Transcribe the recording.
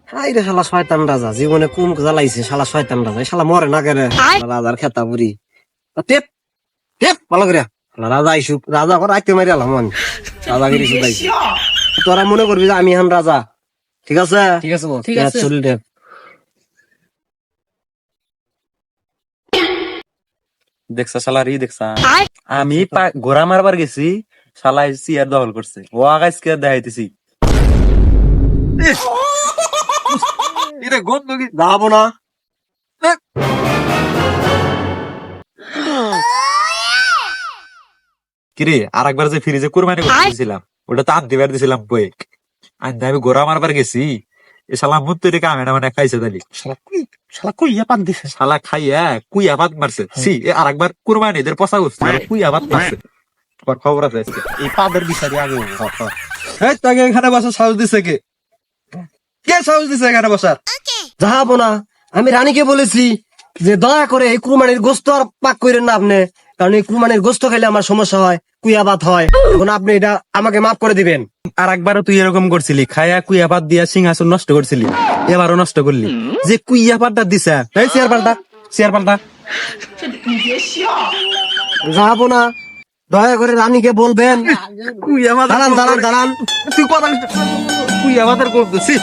High রে শালা শয়তান রাজা জীবনে কুম জ্বালাইছে শালা শয়তান রাজা এই শালা মরে না কেন রাজার খেতা বুড়ি টেপ টেপ ভালো করে রাজা আইসুক রাজা করে রাখতে মারি আলাম আমি রাজাগিরি শুধাইছি তোরা মনে করবি যে আমি এখন রাজা ঠিক আছে ঠিক আছে বস। ঠিক আছে। চল টেপ দেখছা শালার দেখছা আমি ঘোড়া মারবার গেছি শালা চেয়ার দখল করছে ও আগাইজ কে দেখাইতেছি গন্ধ কি যাবো না কিরে আর একবার যে ফ্রিজে কুরবানি করতেছিলাম ওটা তো আনতে বার দিছিলাম বই আমি ঘোড়া মারবার গেছি এ শালা মুত্তুরি কামে মানে খাইছে দালি শালা কুইয়া পান দিছে। শালা খাইয়া কুইয়া ভাত মারছে সি আর একবার কুরবানি এদের পচা করছে কুইয়া ভাত মারছে তোমার খবর আছে আজকে এই পাদের বিচারি আগে এই তাকে এখানে বসার সাহস দিছে কে কে সাহস দিছে এখানে বসার? যাবো না আমি রানীকে বলেছি যে দয়া করে এই কুরবানির গোস্ত আর পাক করেন না আপনি কারণ এই কুরবানির গোস্ত খাইলে আমার সমস্যা হয় কুয়াবাত হয় এখন আপনি এটা আমাকে মাফ করে দিবেন আর একবারও তুই এরকম করছিলি খায়া কুইয়া পাত দিয়া সিংহাসন নষ্ট করছিলি এবারও নষ্ট করলি যে কুইয়া পাতটা দিছে এই চেয়ার পাল্টা যাবো না দয়া করে রানীকে বলবেন কুইয়া পাত দাঁড়ান দাঁড়ান দাঁড়ান তুই কথা কুইয়া পাতের করতেছিস